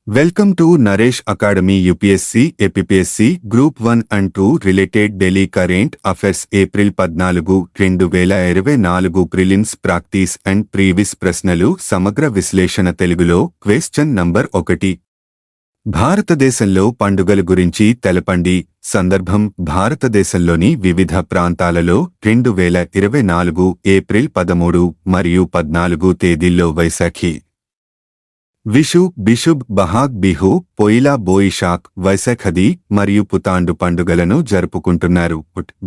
Welcome to Naresh Academy UPSC APPSC Group 1 and 2 Related Delhi Current Affairs April 14 2024 Prelims Practice and Previous ప్రశ్నలు సమగ్ర విశ్లేషణ తెలుగులో question number 1 భారతదేశంలో పండుగల గురించి తెలపండి సందర్భం భారతదేశంలోని వివిధ ప్రాంతాలలో 2024 ఏప్రిల్ 13 మరియు 14 తేదీల్లో వైశాఖి విషు బిషుబ్ బహాగ్ బిహు పొయిలా బోయిషాక్ వైశాఖది మరియు పుతాండు పండుగలను జరుపుకుంటున్నారు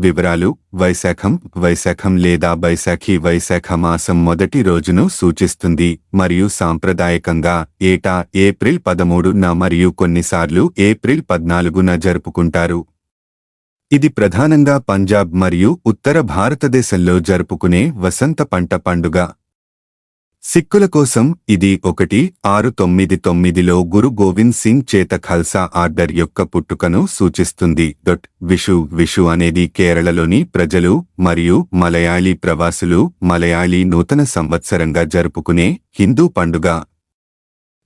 వివరాలు వైశాఖం లేదా బైశాఖి వైశాఖ మాసం మొదటి రోజును సూచిస్తుంది మరియు సాంప్రదాయకంగా ఏటా ఏప్రిల్ 13న మరియు కొన్నిసార్లు ఏప్రిల్ 14న జరుపుకుంటారు. ఇది ప్రధానంగా పంజాబ్ మరియు ఉత్తర భారతదేశంలో జరుపుకునే వసంత పంట పండుగ. సిక్కుల కోసం ఇది 1699లో గురు గోవింద్ సింగ్ చేత ఖల్సా ఆర్డర్ యొక్క పుట్టుకను సూచిస్తుంది. విషు అనేది కేరళలోని ప్రజలు మరియు మలయాళీ ప్రవాసులు మలయాళీ నూతన సంవత్సరంగా జరుపుకునే హిందూ పండుగ.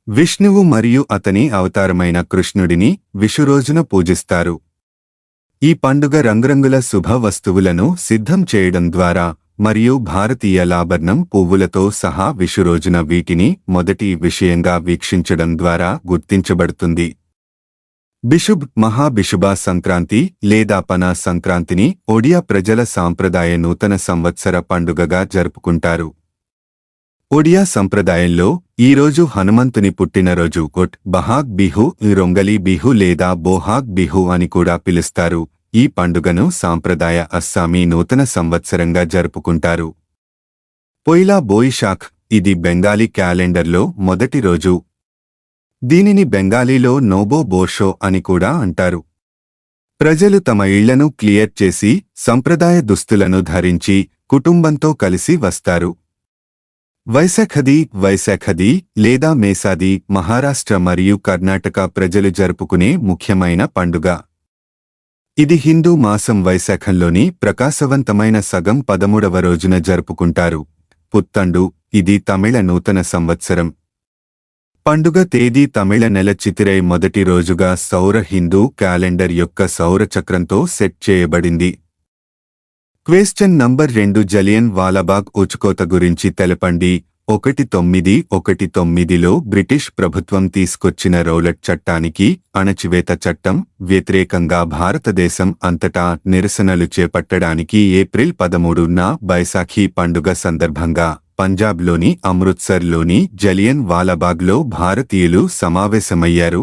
విష్ణువు మరియు అతని అవతారమైన కృష్ణుడిని విషు రోజున పూజిస్తారు. ఈ పండుగ రంగురంగుల శుభ వస్తువులను సిద్ధం చేయడం ద్వారా మరియు భారతీయ లాభరణం పువ్వులతో సహా విషు రోజున వీటిని మొదటి విషయంగా వీక్షించడం ద్వారా గుర్తించబడుతుంది. బిషుబ్ మహాబిషుబా సంక్రాంతి లేదా పనా సంక్రాంతిని ఒడియా ప్రజల సాంప్రదాయ నూతన సంవత్సర పండుగగా జరుపుకుంటారు. ఒడియా సంప్రదాయంలో ఈరోజు హనుమంతుని పుట్టినరోజు బహాగ్ బిహు రొంగలి బిహు లేదా బోహాగ్ బిహు అని కూడా పిలుస్తారు. ఈ పండుగను సాంప్రదాయ అస్సామీ నూతన సంవత్సరంగా జరుపుకుంటారు. పొయిలా బోయిషాక్ ఇది బెంగాలీ క్యాలెండర్లో మొదటి రోజు. దీనిని బెంగాలీలో నోబో బోషో అని కూడా అంటారు. ప్రజలు తమ ఇళ్లను క్లియర్ చేసి సంప్రదాయ దుస్తులను ధరించి కుటుంబంతో కలిసి వస్తారు. వైశాఖది లేదా మేసాది మహారాష్ట్ర మరియు కర్ణాటక ప్రజలు జరుపుకునే ముఖ్యమైన పండుగ. ఇది హిందూ మాసం వైశాఖంలోని ప్రకాశవంతమైన సగం 13వ రోజున జరుపుకుంటారు. పుత్తండు ఇది తమిళ నూతన సంవత్సరం. పండుగ తేదీ తమిళ నెల చితిరై మొదటి రోజుగా సౌర హిందూ క్యాలెండర్ యొక్క సౌర చక్రంతో సెట్ చేయబడింది. క్వశ్చన్ నంబర్ 2 జలియన్ వాలాబాగ్ ఉచుకోత గురించి తెలపండి. 1919లో బ్రిటిష్ ప్రభుత్వం తీసుకొచ్చిన రౌలట్ చట్టానికి అణచివేత చట్టం వ్యతిరేకంగా భారతదేశం అంతటా నిరసనలు చేపట్టడానికి ఏప్రిల్ 13న బైశాఖీ పండుగ సందర్భంగా పంజాబ్లోని అమృత్సర్లోని జలియన్ వాలాబాగ్లో భారతీయులు సమావేశమయ్యారు.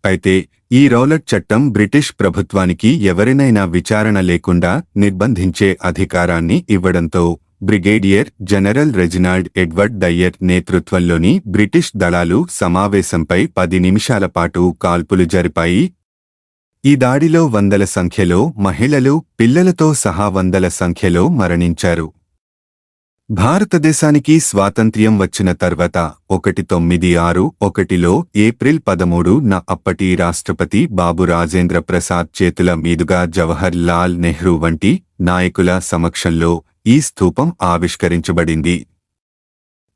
అయితే ఈ రౌలట్ చట్టం బ్రిటిష్ ప్రభుత్వానికి ఎవరినైనా విచారణ లేకుండా నిర్బంధించే అధికారాన్ని ఇవ్వడంతో brigadier general Reginald Edward Dyer నేతృత్వంలోని బ్రిటిష్ దళాలు సమావేశంపై 10 నిమిషాల పాటు కాల్పులు జరిపాయి. ఈ దాడిలో వందల సంఖ్యలో మహిళలు పిల్లలతో సహా వందల సంఖ్యలో మరణించారు. భారతదేశానికి స్వాతంత్ర్యం వచ్చిన తర్వాత 1961లో ఏప్రిల్ 13న అప్పటి రాష్ట్రపతి బాబు రాజేంద్ర ప్రసాద్ చేతుల మీదుగా జవహర్ లాల్ నెహ్రూ వంటి నాయకుల సమక్షంలో ఈ స్తూపం ఆవిష్కరించబడింది.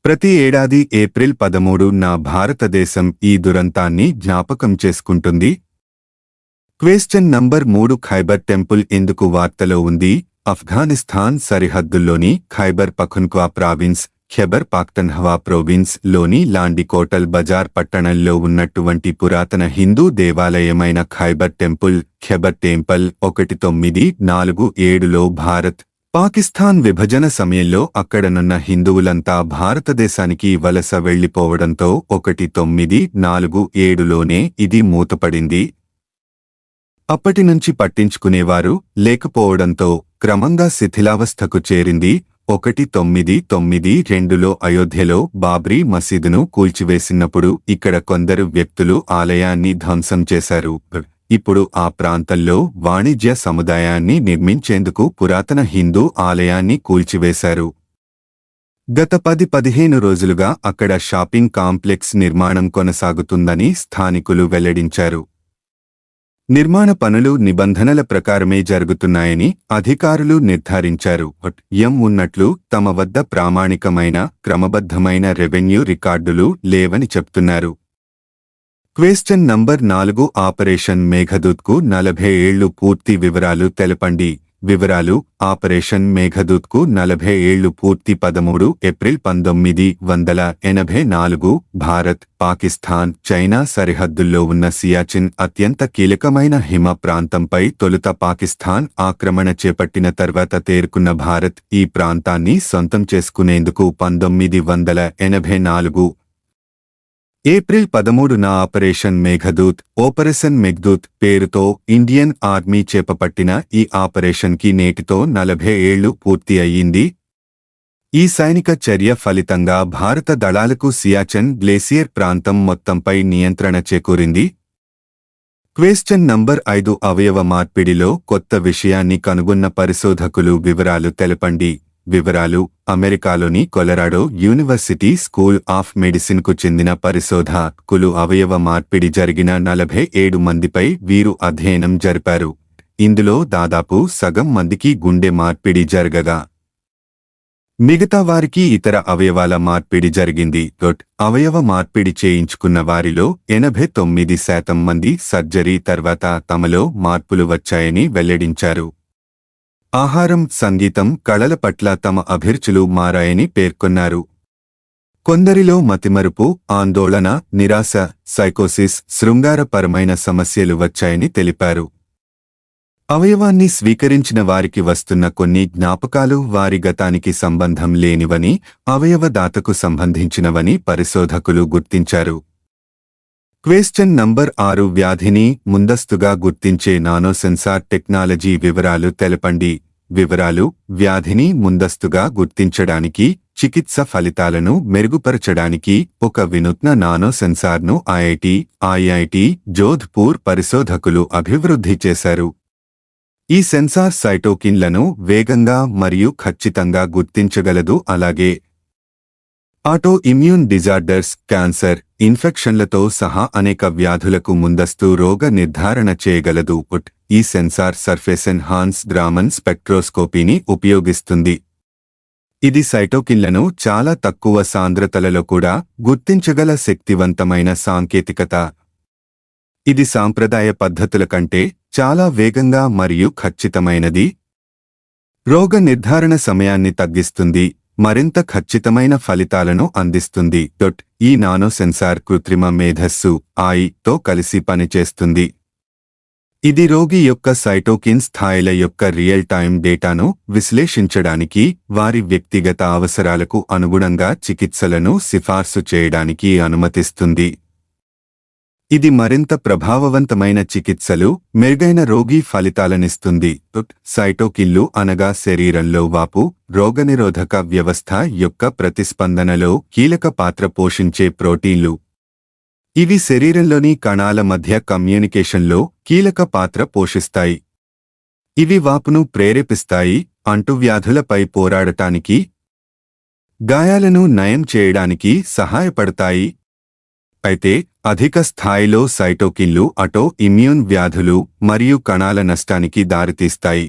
ప్రతి ఏడాది ఏప్రిల్ 13న భారతదేశం ఈ దురంతాన్ని జ్ఞాపకం చేసుకుంటుంది. క్వశ్చన్ నంబర్ 3 ఖైబర్ టెంపుల్ ఎందుకు వార్తలో ఉంది? ఆఫ్ఘనిస్తాన్ సరిహద్దుల్లోని ఖైబర్ పఖ్తూన్ఖ్వా ప్రావిన్స్ ఖైబర్ పాఖ్తన్ఖ్వా ప్రోవిన్స్ లోని లాండికోటల్ బజార్ పట్టణంలో ఉన్నటువంటి పురాతన హిందూ దేవాలయమైన ఖైబర్ టెంపుల్ ఖైబర్ టెంపుల్ 1947లో భారత్ పాకిస్తాన్ విభజన సమయంలో అక్కడనున్న హిందువులంతా భారతదేశానికి వలస వెళ్లిపోవడంతో 1947లోనే ఇది మూతపడింది. అప్పటినుంచి పట్టించుకునేవారు లేకపోవడంతో క్రమంగా శిథిలావస్థకు చేరింది. 1992లో అయోధ్యలో బాబ్రీ మసీదును కూల్చివేసినప్పుడు ఇక్కడ కొందరు వ్యక్తులు ఆలయాన్ని ధ్వంసం చేశారు. ఇప్పుడు ఆ ప్రాంతంలో వాణిజ్య సముదాయాన్ని నిర్మించేందుకు పురాతన హిందూ ఆలయాన్ని కూల్చివేశారు. గత 10-15 రోజులుగా అక్కడ షాపింగ్ కాంప్లెక్స్ నిర్మాణం కొనసాగుతుందని స్థానికులు వెల్లడించారు. నిర్మాణ పనులు నిబంధనల ప్రకారమే జరుగుతున్నాయని అధికారులు నిర్ధారించారు. ఉన్నట్లు తమ వద్ద ప్రామాణికమైన క్రమబద్ధమైన రెవెన్యూ రికార్డులు లేవని చెప్తున్నారు. క్వశ్చన్ నంబర్ 4 ఆపరేషన్ మేఘదూత్కు 40 ఏళ్లు పూర్తి వివరాలు తెలపండి. వివరాలు: ఆపరేషన్ మేఘదూత్కు 40 ఏళ్లు పూర్తి. 13 ఏప్రిల్ 1984 భారత్, పాకిస్తాన్, చైనా సరిహద్దుల్లో ఉన్న సియాచిన్ అత్యంత కీలకమైన హిమ ప్రాంతంపై తొలుత పాకిస్తాన్ ఆక్రమణ చేపట్టిన తర్వాత తేరుకున్న భారత్ ఈ ప్రాంతాన్ని సొంతం చేసుకునేందుకు 1984 ఏప్రిల్ 13న ఆపరేషన్ ఆపరేషన్ మెఘదూత్ పేరుతో ఇండియన్ ఆర్మీ చేపట్టిన ఈ ఆపరేషన్కి నేటితో 40 ఏళ్లు పూర్తి అయ్యింది. ఈ సైనిక చర్య ఫలితంగా భారత దళాలకు సియాచిన్ గ్లేసియర్ ప్రాంతం మొత్తంపై నియంత్రణ చేకూరింది. క్వశ్చన్ నంబర్ 5 అవయవ మార్పిడిలో కొత్త విషయాన్ని కనుగొన్న పరిశోధకులు వివరాలు తెలపండి. వివరాలు: అమెరికాలోని కొలరాడో యూనివర్సిటీ స్కూల్ ఆఫ్ మెడిసిన్కు చెందిన పరిశోధకులు అవయవ మార్పిడి జరిగిన 47 మందిపై వీరు అధ్యయనం జరిపారు. ఇందులో దాదాపు సగం మందికి గుండె మార్పిడి జరగగా మిగతా వారికి ఇతర అవయవాల మార్పిడి జరిగింది. అవయవ మార్పిడి చేయించుకున్న వారిలో 89% మంది సర్జరీ తర్వాత తమలో మార్పులు వచ్చాయని వెల్లడించారు. ఆహారం, సంగీతం, కళల పట్ల తమ అభిరుచులు మారాయని పేర్కొన్నారు. కొందరిలో మతిమరుపు, ఆందోళన, నిరాశ, సైకోసిస్, శృంగారపరమైన సమస్యలు వచ్చాయని తెలిపారు. అవయవాన్ని స్వీకరించిన వారికి వస్తున్న కొన్ని జ్ఞాపకాలు వారి గతానికి సంబంధం లేనివని, అవయవదాతకు సంబంధించినవని పరిశోధకులు గుర్తించారు. క్వశ్చన్ నంబర్ 6 వ్యాధిని ముందస్తుగా గుర్తించే నానోసెన్సార్ టెక్నాలజీ వివరాలు తెలపండి. వివరాలు: వ్యాధిని ముందస్తుగా గుర్తించడానికి, చికిత్స ఫలితాలను మెరుగుపరచడానికి ఒక వినూత్న నానోసెన్సార్ను ఐఐటి జోధ్పూర్ పరిశోధకులు అభివృద్ధి చేశారు. ఈ సెన్సార్ సైటోకిన్లను వేగంగా మరియు ఖచ్చితంగా గుర్తించగలదు. అలాగే ఆటో ఇమ్యూన్ డిజార్డర్స్, క్యాన్సర్, ఇన్ఫెక్షన్లతో సహా అనేక వ్యాధులకు ముందస్తు రోగ నిర్ధారణ చేయగలదు. ఈ సెన్సార్ సర్ఫేస్ ఎన్హాన్స్డ్ రామన్ స్పెక్ట్రోస్కోపీని ఉపయోగిస్తుంది. ఇది సైటోకిన్లను చాలా తక్కువ సాంద్రతలలో కూడా గుర్తించగల శక్తివంతమైన సాంకేతికత. ఇది సాంప్రదాయ పద్ధతుల కంటే చాలా వేగంగా మరియు ఖచ్చితమైనది. రోగ నిర్ధారణ సమయాన్ని తగ్గిస్తుంది, మరింత ఖచ్చితమైన ఫలితాలను అందిస్తుంది. ఈ నానోసెన్సార్ కృత్రిమ మేధస్సు తో కలిసి పనిచేస్తుంది. ఇది రోగి యొక్క సైటోకిన్ స్థాయిల యొక్క రియల్ టైమ్ డేటాను విశ్లేషించడానికి, వారి వ్యక్తిగత అవసరాలకు అనుగుణంగా చికిత్సలను సిఫార్సు చేయడానికి అనుమతిస్తుంది. ఇది మరింత ప్రభావవంతమైన చికిత్సలు, మెరుగైన రోగి ఫలితాలనిస్తుంది. సైటోకిన్లు అనగా శరీరంలో వాపు, రోగనిరోధక వ్యవస్థ యొక్క ప్రతిస్పందనలో కీలక పాత్ర పోషించే ప్రోటీన్లు. ఇవి శరీరంలోని కణాల మధ్య కమ్యూనికేషన్లో కీలక పాత్ర పోషిస్తాయి. ఇవి వాపును ప్రేరేపిస్తాయి, అంటువ్యాధులపై పోరాడటానికి, గాయాలను నయం చేయడానికి సహాయపడతాయి. అయితే అధిక స్థాయిలో సైటోకిన్లు ఆటో ఇమ్యూన్ వ్యాధులు మరియు కణాల నష్టానికి దారితీస్తాయి.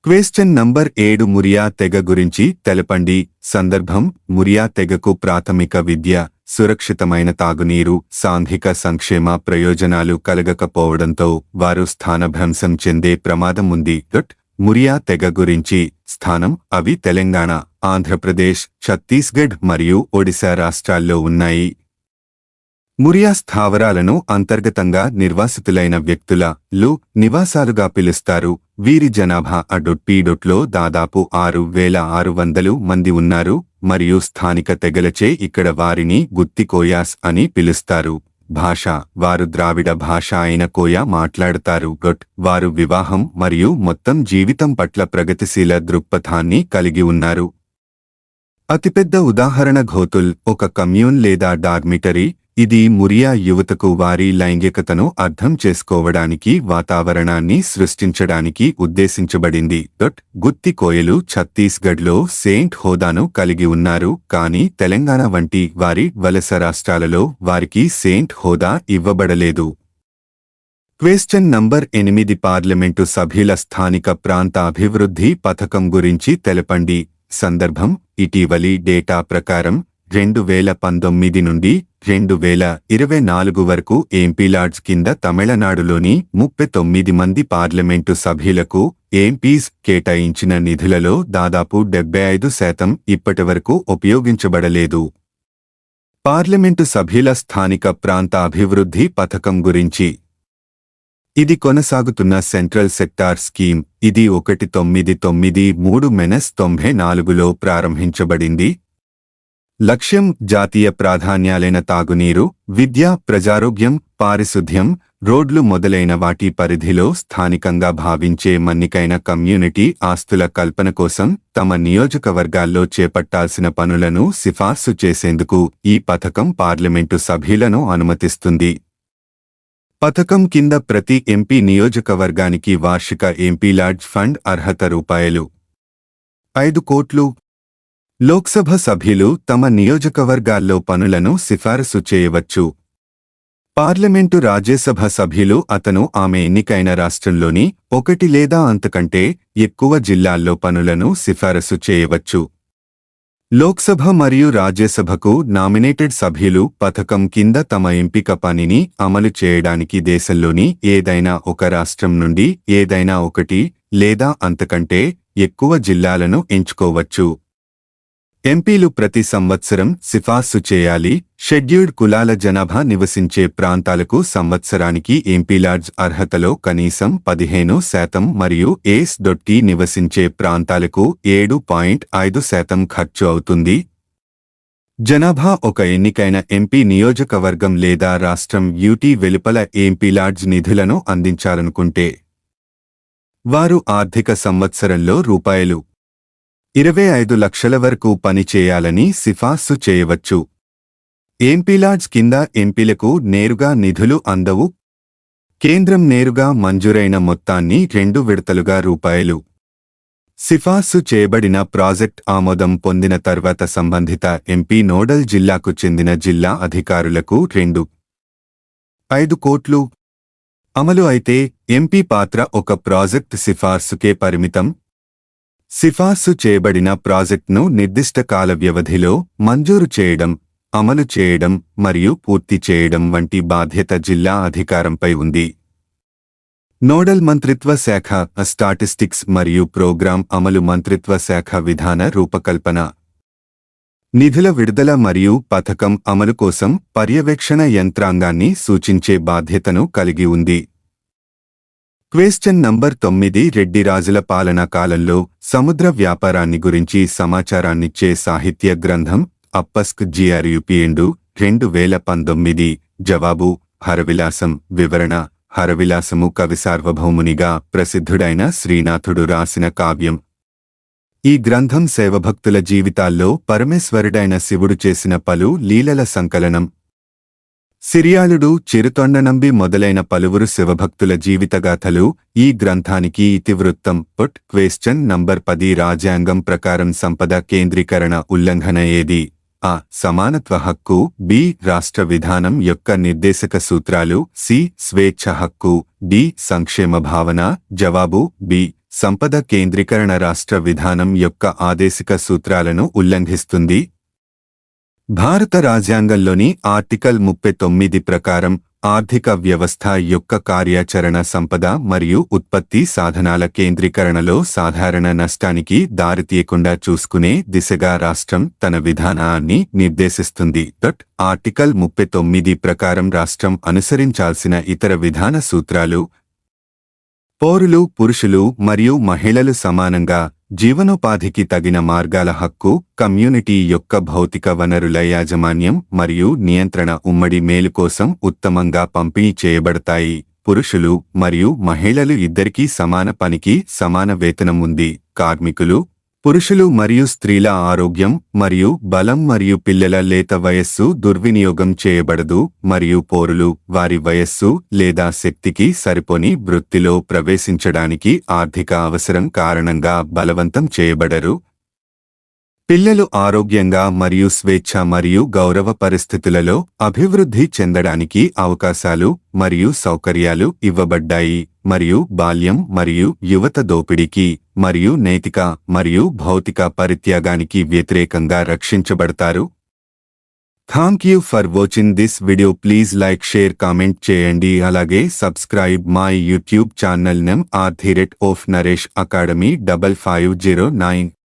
క్వశ్చన్ నంబర్ 7 మురియా తెగ గురించి తెలపండి. సందర్భం: మురియా తెగకు ప్రాథమిక విద్య, సురక్షితమైన తాగునీరు, సాంఘిక సంక్షేమ ప్రయోజనాలు కలగకపోవడంతో వారు స్థానభ్రంశం చెందే ప్రమాదం ఉంది. మురియా తెగ గురించి స్థానం: అవి తెలంగాణ, ఆంధ్రప్రదేశ్, ఛత్తీస్గఢ్ మరియు ఒడిశా రాష్ట్రాల్లో ఉన్నాయి. మురియా స్థావరాలను అంతర్గతంగా నిర్వాసితులైన వ్యక్తుల నివాసాలుగా పిలుస్తారు. వీరి జనాభా లో దాదాపు 6,600 మంది ఉన్నారు మరియు స్థానిక తెగలచే ఇక్కడ వారిని గుత్తి కోయాస్ అని పిలుస్తారు. భాష: వారు ద్రావిడ భాష అయిన కోయా మాట్లాడతారు. వారు వివాహం మరియు మొత్తం జీవితం పట్ల ప్రగతిశీల దృక్పథాన్ని కలిగి ఉన్నారు. అతిపెద్ద ఉదాహరణ ఘోతుల్, ఒక కమ్యూన్ లేదా డార్మిటరీ. ఇది మురియా యువతకు వారి లైంగికతను అర్థం చేసుకోవడానికి వాతావరణాన్ని సృష్టించడానికి ఉద్దేశించబడింది. గుత్తి కోయలు ఛత్తీస్గఢ్లో సెయింట్ హోదాను కలిగి ఉన్నారు, కానీ తెలంగాణ వంటి వారి వలస రాష్ట్రాలలో వారికి సెయింట్ హోదా ఇవ్వబడలేదు. క్వశ్చన్ నంబర్ 8 పార్లమెంటు సభ్యుల స్థానిక ప్రాంత అభివృద్ధి పథకం గురించి తెలపండి. సందర్భం: ఇటీవలి డేటా ప్రకారం 2019 నుండి 2024 వరకు ఎంపీలాడ్స్ కింద తమిళనాడులోని 39 మంది పార్లమెంటు సభ్యులకు ఎంపీస్ కేటాయించిన నిధులలో దాదాపు 75% ఇప్పటివరకు ఉపయోగించబడలేదు. పార్లమెంటు సభ్యుల స్థానిక ప్రాంత అభివృద్ధి పథకం గురించి. ఇది కొనసాగుతున్న సెంట్రల్ సెక్టార్ స్కీమ్. ఇది 1993-94లో ప్రారంభించబడింది. లక్ష్యం జాతీయ ప్రాధాన్యాలైన తాగునీరు, విద్య, ప్రజారోగ్యం, పారిశుధ్యం, రోడ్లు మొదలైన వాటి పరిధిలో స్థానికంగా భావించే మన్నికైన కమ్యూనిటీ ఆస్తుల కల్పన కోసం తమ నియోజకవర్గాల్లో చేపట్టాల్సిన పనులను సిఫార్సు చేసేందుకు ఈ పథకం పార్లమెంటు సభ్యులను అనుమతిస్తుంది. పథకం కింద ప్రతి ఎంపీ నియోజకవర్గానికి వార్షిక ఎంపీలాడ్జ్ ఫండ్ అర్హత ₹5 కోట్లు. లోక్సభ సభ్యులు తమ నియోజకవర్గాల్లో పనులను సిఫారసు చేయవచ్చు. పార్లమెంటు రాజ్యసభ సభ్యులు ఆమె ఎన్నికైన రాష్ట్రంలోని 1 లేదా అంతకంటే ఎక్కువ జిల్లాల్లో పనులను సిఫారసు చేయవచ్చు. లోక్సభ మరియు రాజ్యసభకు నామినేటెడ్ సభ్యులు పథకం కింద తమ ఎంపిక పనిని అమలు చేయడానికి దేశంలోని ఏదైనా ఒక రాష్ట్రం నుండి ఏదైనా 1 లేదా అంతకంటే ఎక్కువ జిల్లాలను ఎంచుకోవచ్చు. ఎంపీలు ప్రతి సంవత్సరం సిఫార్సు చేయాలి. షెడ్యూల్డ్ కులాల జనాభా నివసించే ప్రాంతాలకు సంవత్సరానికి ఎంపీలాడ్జ్ అర్హతలో కనీసం 15% మరియు ఎస్.టి నివసించే ప్రాంతాలకు 7.5% ఖర్చు అవుతుంది. జనాభా ఒక ఎన్నికైన ఎంపీ నియోజకవర్గం లేదా రాష్ట్రం యూటీ వెలుపల ఎంపీలాడ్జ్ నిధులను అందించాలనుకుంటే వారు ఆర్థిక సంవత్సరంలో ₹25 లక్షల వరకు పనిచేయాలని సిఫార్సు చేయవచ్చు. ఎంపీలాడ్జ్ కింద ఎంపీలకు నేరుగా నిధులు అందవు. కేంద్రం నేరుగా మంజూరైన మొత్తాన్ని 2 విడతలుగా సిఫార్సు చేయబడిన ప్రాజెక్ట్ ఆమోదం పొందిన తర్వాత సంబంధిత ఎంపీ నోడల్ జిల్లాకు చెందిన జిల్లా అధికారులకు ₹5 కోట్లు. అమలు అయితే ఎంపీ పాత్ర ఒక ప్రాజెక్ట్ సిఫార్సుకే పరిమితం. సిఫార్సు చేయబడిన ప్రాజెక్టును నిర్దిష్ట కాల వ్యవధిలో మంజూరు చేయడం, అమలు చేయడం మరియు పూర్తి చేయడం వంటి బాధ్యత జిల్లా అధికారంపై ఉంది. నోడల్ మంత్రిత్వ శాఖ స్టాటిస్టిక్స్ మరియు ప్రోగ్రాం అమలు మంత్రిత్వ శాఖ విధాన రూపకల్పన, నిధుల విడుదల మరియు పథకం అమలు కోసం పర్యవేక్షణ యంత్రాంగాన్ని సూచించే బాధ్యతను కలిగి ఉంది. క్వశ్చన్ నంబర్ 9 రెడ్డి రాజుల పాలనా కాలంలో సముద్ర వ్యాపారాన్ని గురించి సమాచారాన్నిచ్చే సాహిత్య గ్రంథం అప్పస్క్ జిఆర్యుపిఎండు 2019. జవాబు హరవిలాసం. వివరణ: హరవిలాసము కవి సార్వభౌమునిగా ప్రసిద్ధుడైన శ్రీనాథుడు రాసిన కావ్యం. ఈ గ్రంథం శైవభక్తుల జీవితాల్లో పరమేశ్వరుడైన శివుడు చేసిన పలు లీలల సంకలనం. సిరియాళుడు, చిరుతొండనంబి మొదలైన పలువురు శివభక్తుల జీవితగాథలు ఈ గ్రంథానికి ఇతివృత్తం. క్వశ్చన్ నంబర్ 10 రాజ్యాంగం ప్రకారం సంపద కేంద్రీకరణ ఉల్లంఘన ఏది? ఆ. సమానత్వ హక్కు. బి. రాష్ట్ర విధానం యొక్క నిర్దేశక సూత్రాలు. సి. స్వేచ్ఛ హక్కు. డి. సంక్షేమ భావన. జవాబు బి. సంపద కేంద్రీకరణ రాష్ట్ర విధానం యొక్క ఆదేశిక సూత్రాలను ఉల్లంఘిస్తుంది. భారత రాజ్యాంగంలోని ఆర్టికల్ 39 ప్రకారం ఆర్థిక వ్యవస్థ యొక్క కార్యాచరణ సంపద మరియు ఉత్పత్తి సాధనాల కేంద్రీకరణలో సాధారణ నష్టానికి దారితీయకుండా చూసుకునే దిశగా రాష్ట్రం తన విధానాన్ని నిర్దేశిస్తుంది. ఆర్టికల్ 39 ప్రకారం రాష్ట్రం అనుసరించాల్సిన ఇతర విధాన సూత్రాలు: పౌరులు, పురుషులు మరియు మహిళలు సమానంగా జీవనోపాధికి తగిన మార్గాల హక్కు, కమ్యూనిటీ యొక్క భౌతిక వనరుల యాజమాన్యం మరియు నియంత్రణ, ఉమ్మడి మేలు కోసం ఉత్తమంగా పంపిణీ చేయబడతాయి. పురుషులు మరియు మహిళలు ఇద్దరికీ సమాన పనికి సమాన వేతనం ఉంది. కార్మికులు, పురుషులు మరియు స్త్రీల ఆరోగ్యం మరియు బలం మరియు పిల్లల లేత వయస్సు దుర్వినియోగం చేయబడదు మరియు పౌరులు వారి వయస్సు లేదా శక్తికి సరిపోని వృత్తిలో ప్రవేశించడానికి ఆర్థిక అవసరం కారణంగా బలవంతం చేయబడరు. పిల్లలు ఆరోగ్యంగా మరియు స్వేచ్ఛ మరియు గౌరవ పరిస్థితులలో అభివృద్ధి చెందడానికి అవకాశాలు మరియు సౌకర్యాలు ఇవ్వబడ్డాయి మరియు బాల్యం మరియు యువత దోపిడీకి మరియు నైతిక మరియు భౌతిక పరిత్యాగానికి వ్యతిరేకంగా రక్షించబడతారు. Thank you for watching this video. Please like share comment చేయండి. అలాగే subscribe my YouTube channel name @of Naresh Academy 5509.